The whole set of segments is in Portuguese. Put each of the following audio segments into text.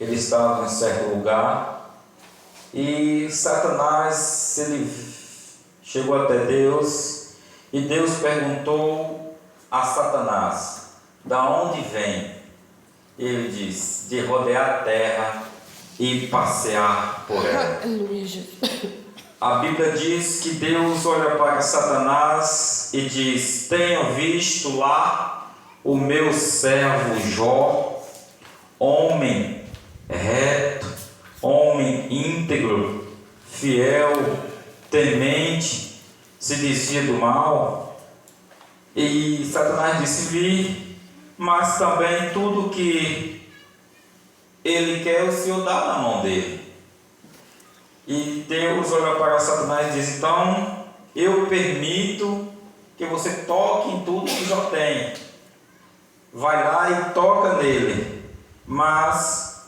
ele estava em certo lugar e Satanás, ele chegou até Deus e Deus perguntou a Satanás: da onde vem? Ele diz: de rodear a terra e passear por ela. Aleluia, Jesus. A Bíblia diz que Deus olha para Satanás e diz: tenho visto lá o meu servo Jó, homem reto, homem íntegro, fiel, temente, se desvia do mal. E Satanás disse: vi, mas também tudo que ele quer, o Senhor dá na mão dele. E Deus olha para Satanás e diz: então eu permito que você toque em tudo que já tem. Vai lá e toca nele, mas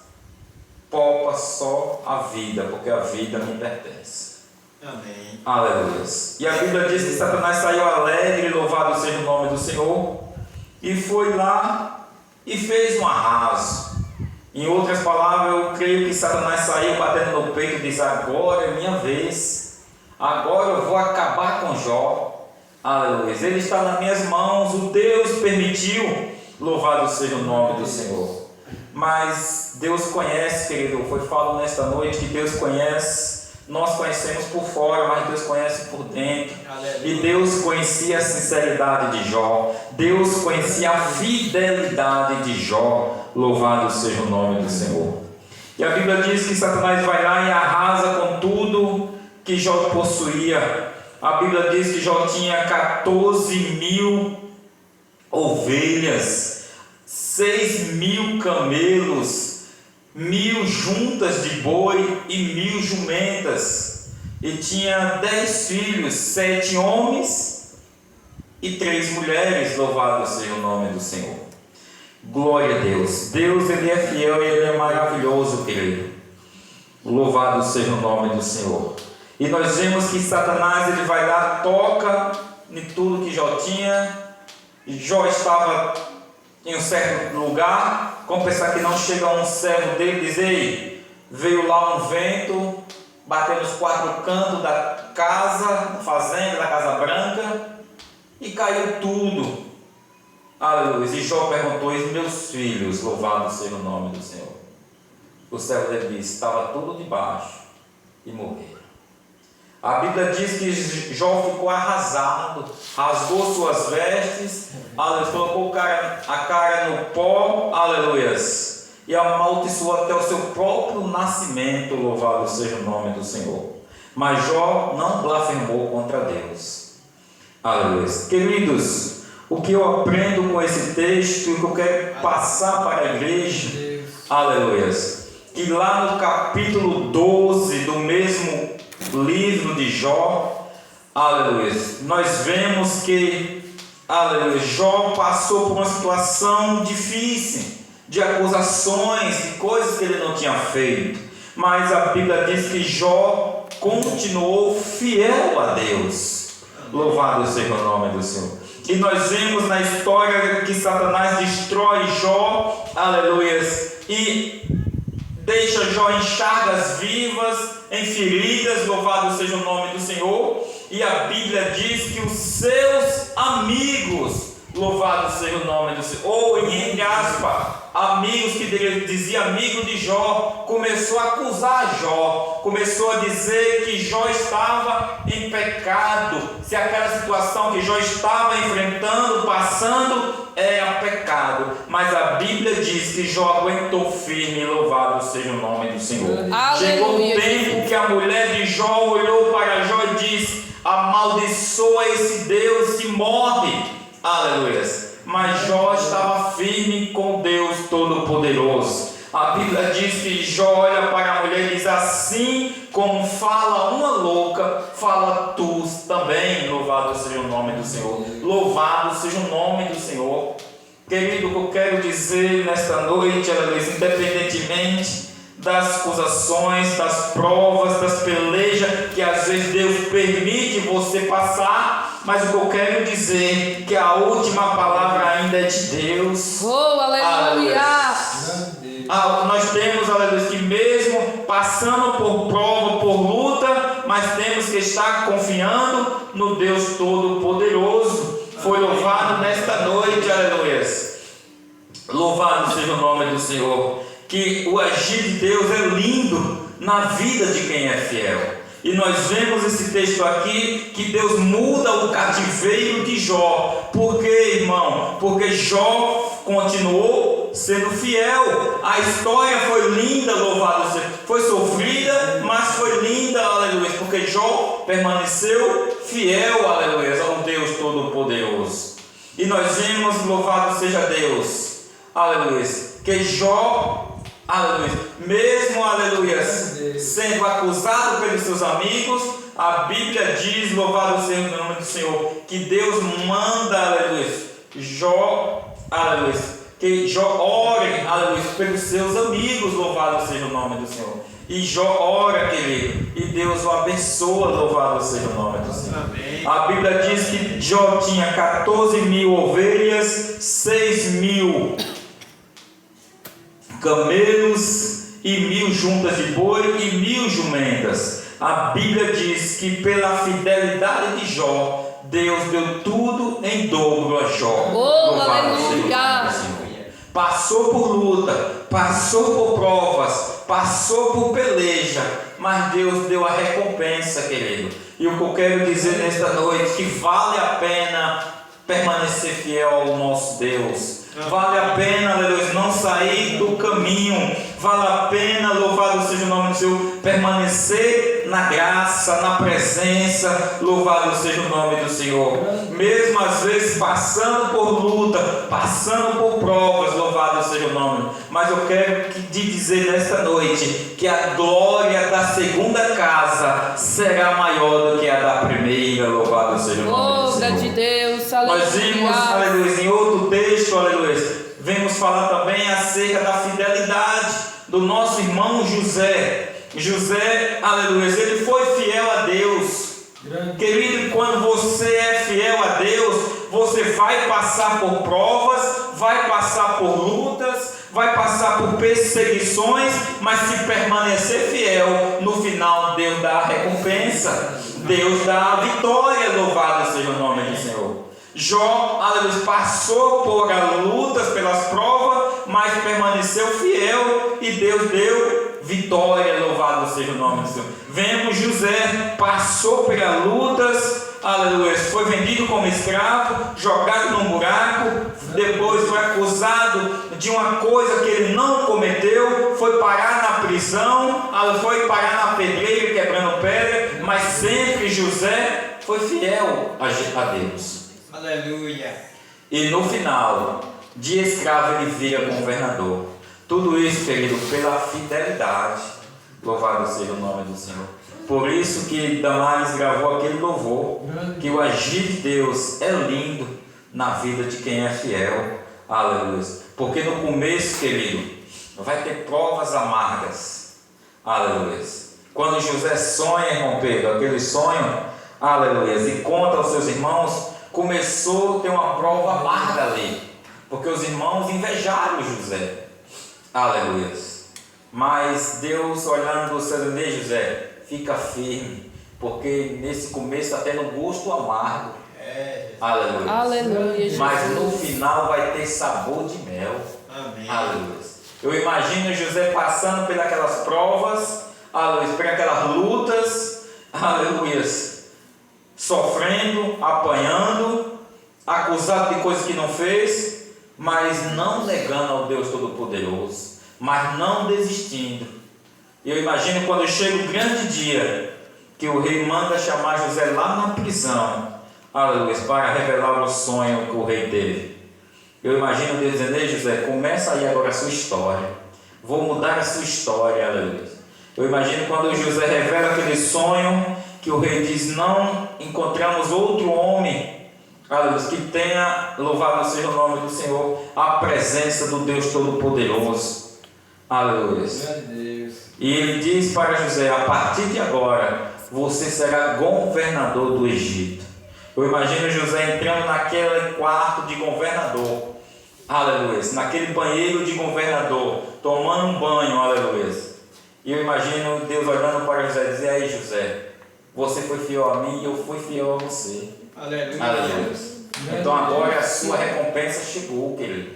poupa só a vida, porque a vida me pertence. Amém. Aleluia. E a Bíblia diz que Satanás saiu alegre, louvado seja o nome do Senhor, e foi lá e fez um arraso. Em outras palavras, eu creio que Satanás saiu batendo no peito e disse: agora é minha vez, agora eu vou acabar com Jó. Aleluia. Ele está nas minhas mãos, o Deus permitiu, louvado seja o nome do Senhor. Mas Deus conhece, querido, foi falado nesta noite que Deus conhece. Nós conhecemos por fora, mas Deus conhece por dentro. E Deus conhecia a sinceridade de Jó, Deus conhecia a fidelidade de Jó, louvado seja o nome do Senhor. E a Bíblia diz que Satanás vai lá e arrasa com tudo que Jó possuía. A Bíblia diz que Jó tinha 14.000 ovelhas, 6.000 camelos, 1.000 juntas de boi e 1.000 jumentas. E tinha 10 filhos, 7 homens e 3 mulheres, louvado seja o nome do Senhor. Glória a Deus. Deus, Ele é fiel e Ele é maravilhoso, querido. Louvado seja o nome do Senhor. E nós vemos que Satanás, ele vai lá, toca em tudo que Jó tinha. Jó estava em um certo lugar. Como pensar que não chega um servo dele e diz: ei, veio lá um vento, bateu nos 4 cantos da casa, fazenda, da Casa Branca, e caiu tudo. Aleluia. E Jó perguntou: e meus filhos, louvado seja o nome do Senhor. O servo dele disse: estava tudo debaixo e morreram. A Bíblia diz que Jó ficou arrasado, rasgou suas vestes, aleluia, colocou a cara no pó, aleluias, e amaldiçoou até o seu próprio nascimento, louvado seja o nome do Senhor. Mas Jó não blasfemou contra Deus. Aleluia. Queridos, o que eu aprendo com esse texto e o que eu quero passar para a igreja, aleluia, que lá no capítulo 12 do mesmo livro de Jó, aleluia, nós vemos que, aleluia, Jó passou por uma situação difícil, de acusações, de coisas que ele não tinha feito, mas a Bíblia diz que Jó continuou fiel a Deus, louvado seja o nome do Senhor. E nós vemos na história que Satanás destrói Jó, aleluia, e deixa Jó em chagas vivas, em feridas, louvado seja o nome do Senhor. E a Bíblia diz que os seus amigos, louvado seja o nome do Senhor, ou entre aspas, amigos que dizia amigo de Jó, começou a acusar Jó, começou a dizer que Jó estava em pecado, se aquela situação que Jó estava enfrentando, passando, era pecado. Mas a Bíblia diz que Jó aguentou firme, louvado seja o nome do Senhor. Aleluia. Chegou um tempo que a mulher de Jó olhou para Jó e disse: amaldiçoa esse Deus e morre. Aleluia. Mas Jó estava firme com Deus Todo-Poderoso. A Bíblia diz que Jó olha para a mulher e diz: assim como fala uma louca, fala tu também. Louvado seja o nome do Senhor. Louvado seja o nome do Senhor. Querido, o que eu quero dizer nesta noite, independentemente das acusações, das provas, das pelejas que às vezes Deus permite você passar, mas o que eu quero dizer é que a última palavra ainda é de Deus. Oh, aleluia! Nós temos, aleluia, passando por prova, por luta, mas temos que estar confiando no Deus Todo-Poderoso. Foi louvado nesta noite, aleluia. Louvado seja o nome do Senhor. Que o agir de Deus é lindo na vida de quem é fiel. E nós vemos esse texto aqui, que Deus muda o cativeiro de Jó. Por quê, irmão? Porque Jó continuou sendo fiel. A história foi linda, louvado seja. Foi sofrida, mas foi linda, aleluia. Porque Jó permaneceu fiel, aleluia, ao Deus Todo-Poderoso. E nós vemos, louvado seja Deus, aleluia, que Jó, aleluia, mesmo, aleluia, sendo acusado pelos seus amigos, a Bíblia diz, louvado seja o nome do Senhor, que Deus manda, aleluia, Jó, aleluia, que Jó ore, aleluia, pelos seus amigos, louvado seja o nome do Senhor. E Jó ora, querido, e Deus o abençoa, louvado seja o nome do Senhor. Amém. A Bíblia diz que Jó tinha 14.000 ovelhas, 6.000 camelos e 1.000 juntas de boi e 1.000 jumentas. A Bíblia diz que pela fidelidade de Jó, Deus deu tudo em dobro a Jó. Aleluia! Passou por luta, passou por provas, passou por peleja, mas Deus deu a recompensa, querido. E o que eu quero dizer nesta noite, que vale a pena permanecer fiel ao nosso Deus. Vale a pena, aleluia, não sair do caminho. Vale a pena, louvado seja o nome do Senhor, permanecer na graça, na presença. Louvado seja o nome do Senhor. Mesmo às vezes passando por luta, passando por provas, louvado seja o nome. Mas eu quero te dizer nesta noite que a glória da segunda casa será maior do que a da primeira. Louvado seja o nome do Senhor. Glória de Deus, aleluia. Nós vimos, aleluia, em outro texto, aleluia, vemos falar também acerca da fidelidade do nosso irmão José. José, aleluia, ele foi fiel a Deus. Querido, quando você é fiel a Deus, você vai passar por provas, vai passar por lutas, vai passar por perseguições, mas se permanecer fiel, no final Deus dá a recompensa, Deus dá a vitória. Louvado seja o nome do Senhor. Jó, aleluia, passou por lutas, pelas provas, mas permaneceu fiel e Deus deu vitória. Louvado seja o nome do Senhor. Vemos José, passou pelas lutas, aleluia, foi vendido como escravo, jogado num buraco, depois foi acusado de uma coisa que ele não cometeu, foi parar na prisão, foi parar na pedreira quebrando pedra, mas sempre José foi fiel a Deus. Aleluia. E no final, de escravo ele vira governador. Tudo isso, querido, pela fidelidade. Louvado seja o nome do Senhor. Por isso que Damares gravou aquele louvor, que o agir de Deus é lindo na vida de quem é fiel. Aleluia. Porque no começo, querido, vai ter provas amargas. Aleluia. Quando José sonha, irmão Pedro, aquele sonho, aleluia, e conta aos seus irmãos, começou a ter uma prova amarga ali, porque os irmãos invejaram José, aleluia, mas Deus olhando do céu, José, fica firme, porque nesse começo está tendo gosto amargo, aleluia, aleluia, mas no final vai ter sabor de mel. Amém. Aleluia. Eu imagino José passando por aquelas provas, aleluia, por aquelas lutas, aleluia, sofrendo, apanhando, acusado de coisas que não fez, mas não negando ao Deus Todo-Poderoso, mas não desistindo. Eu imagino quando chega o grande dia, que o rei manda chamar José lá na prisão, aleluia, para revelar o sonho que o rei teve. Eu imagino Deus dizendo: ei José, começa aí agora a sua história, vou mudar a sua história, aleluia. Eu imagino quando José revela aquele sonho, que o rei diz: não encontramos outro homem, aleluia, que tenha, louvado seja o nome do Senhor, a presença do Deus Todo-Poderoso, aleluia. E ele diz para José: a partir de agora você será governador do Egito. Eu imagino José entrando naquele quarto de governador, aleluia, naquele banheiro de governador, tomando um banho, aleluia. E eu imagino Deus olhando para José e dizer: aí José, você foi fiel a mim e eu fui fiel a você. Aleluia. Aleluia. Então agora a sua recompensa chegou, querido.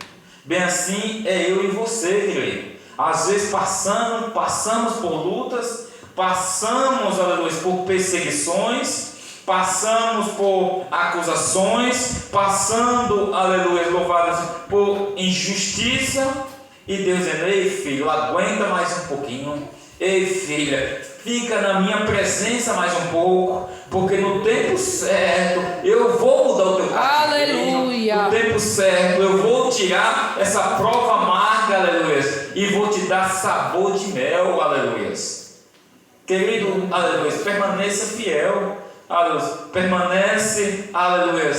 Bem assim é eu e você, querido. Às vezes passamos por lutas, passamos, aleluia, por perseguições, passamos por acusações, passando, aleluia, louvados, por injustiça, e Deus dizendo: ei filho, aguenta mais um pouquinho, ei filha, fica na minha presença mais um pouco, porque no tempo certo eu vou mudar o teu cativeiro. Aleluia. No tempo certo eu vou tirar essa prova amarga, aleluia, e vou te dar sabor de mel, aleluia. Querido, aleluia, permaneça fiel, aleluia, permanece, aleluia,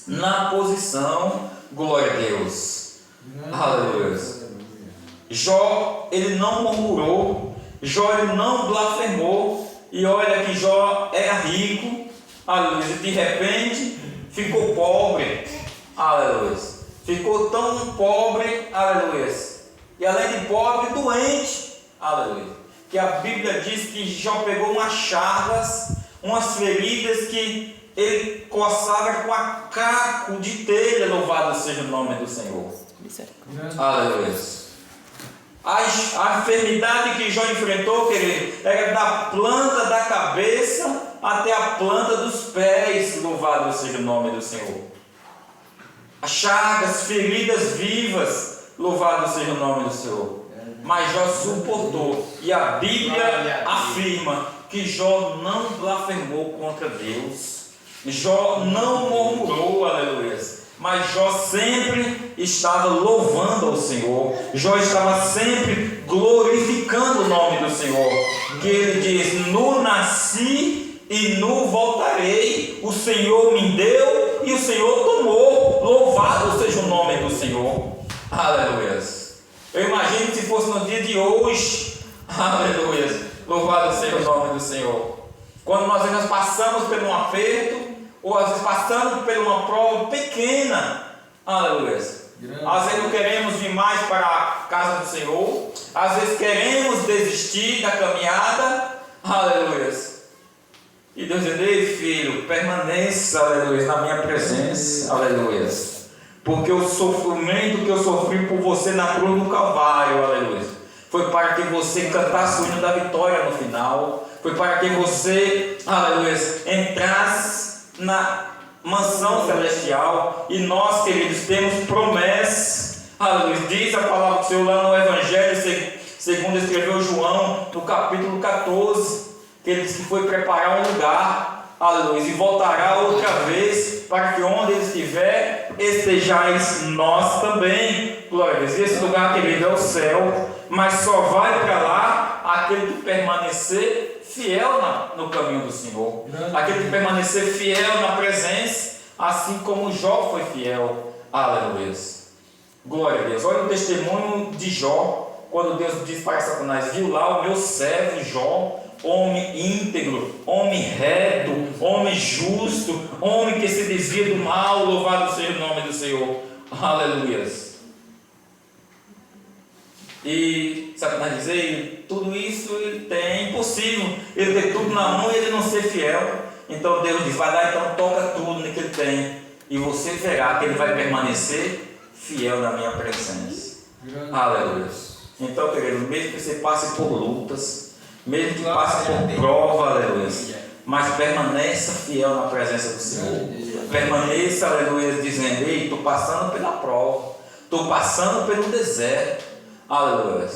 na posição, glória a Deus, aleluia. Jó, ele não murmurou, Jó, ele não blasfemou, e olha que Jó era rico, aleluia, e de repente ficou pobre, aleluia, ficou tão pobre, aleluia, e além de pobre, doente, aleluia, que a Bíblia diz que Jó pegou umas chagas, umas feridas que ele coçava com a caco de telha, louvado seja o nome do Senhor, aleluia. A enfermidade que Jó enfrentou, querido, era da planta da cabeça até a planta dos pés, louvado seja o nome do Senhor. As chagas, feridas vivas, louvado seja o nome do Senhor. Mas Jó suportou, e a Bíblia afirma que Jó não blasfemou contra Deus, Jó não murmurou, aleluia. Mas Jó sempre estava louvando ao Senhor, Jó estava sempre glorificando o nome do Senhor, que ele diz: nu nasci e nu voltarei, o Senhor me deu e o Senhor tomou, louvado seja o nome do Senhor, aleluia. Eu imagino se fosse no dia de hoje, aleluia, louvado seja o nome do Senhor, quando nós passamos por um aperto, ou às vezes passando por uma prova pequena, aleluia. Às vezes não queremos vir mais para a casa do Senhor, às vezes queremos desistir da caminhada, aleluia. E Deus diz: ei filho, permaneça, aleluia, na minha presença, aleluia. Porque o sofrimento que eu sofri por você na cruz do Calvário, aleluia, foi para que você cantasse o hino da vitória no final, foi para que você, aleluia, entrasse na mansão celestial. E nós, queridos, temos promessas, aleluia. Diz a palavra do Senhor lá no Evangelho segundo escreveu João, no capítulo 14, que ele disse que foi preparar um lugar, aleluia, e voltará outra vez, para que onde ele estiver, estejais nós também, glória a Deus. E esse lugar, querido, é o céu, mas só vai para lá aquele que permanecer fiel no caminho do Senhor, aquele que permanecer fiel na presença, assim como Jó foi fiel, aleluia, glória a Deus. Olha o testemunho de Jó, quando Deus diz para Satanás: viu lá o meu servo Jó, homem íntegro, homem reto, homem justo, homem que se desvia do mal, louvado seja o nome do Senhor, aleluia. E Satanás diz: ei, tudo isso ele tem, é impossível ele ter tudo na mão e ele não ser fiel. Então Deus diz: vai lá, então toca tudo que ele tem, e você verá que ele vai permanecer fiel na minha presença, aleluia. Então, querido, mesmo que você passe por lutas, mesmo que passe por prova, aleluia, mas permaneça fiel na presença do Senhor, permaneça, aleluia, dizendo: ei, estou passando pela prova, estou passando pelo deserto, aleluia,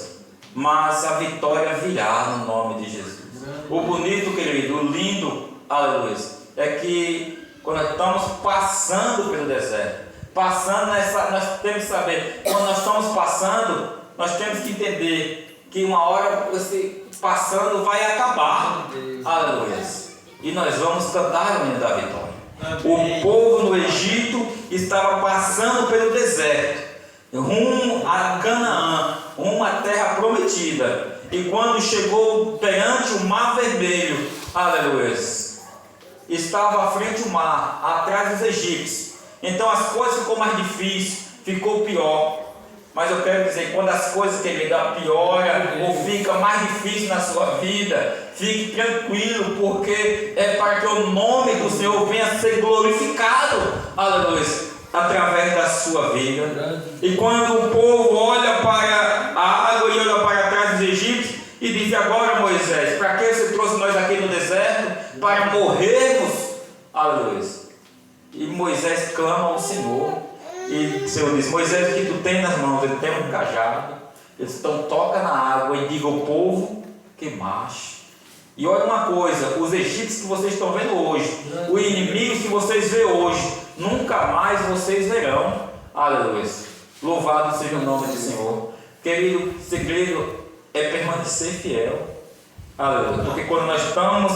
mas a vitória virá no nome de Jesus. O bonito, querido, o lindo, aleluia, é que quando nós estamos passando pelo deserto, nós temos que saber, quando nós estamos passando, nós temos que entender que uma hora esse passando vai acabar, aleluia, e nós vamos cantar o hino da vitória. O povo no Egito estava passando pelo deserto, rumo a Canaã, rumo à terra prometida, e quando chegou perante o mar vermelho, aleluia, estava à frente do mar, atrás dos egípcios. Então as coisas ficou mais difícil, ficou pior. Mas eu quero dizer, quando as coisas, querido, pioram ou fica mais na sua vida, fique tranquilo, porque é para que o nome do Senhor venha a ser glorificado, aleluia, através da sua vida. E quando o povo olha para a água e olha para trás dos egípcios e diz: agora, Moisés, para que você trouxe nós aqui no deserto? Para morrermos, aleluia. E Moisés clama ao Senhor, e o Senhor diz: Moisés, o que tu tem nas mãos? Ele tem um cajado. Então toca na água e diga ao povo que marche. E olha uma coisa, os egípcios que vocês estão vendo hoje, os inimigos que vocês vê hoje, nunca mais vocês verão. Aleluia. Louvado seja o nome do Senhor. Querido, o segredo é permanecer fiel. Aleluia. Porque quando nós estamos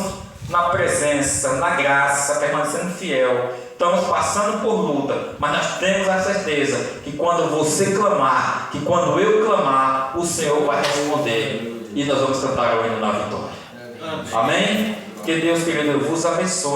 na presença, na graça, permanecendo fiel, estamos passando por luta, mas nós temos a certeza que quando você clamar, que quando eu clamar, o Senhor vai responder, e nós vamos cantar o hino na vitória. Amém? Que Deus, querido, vos abençoe.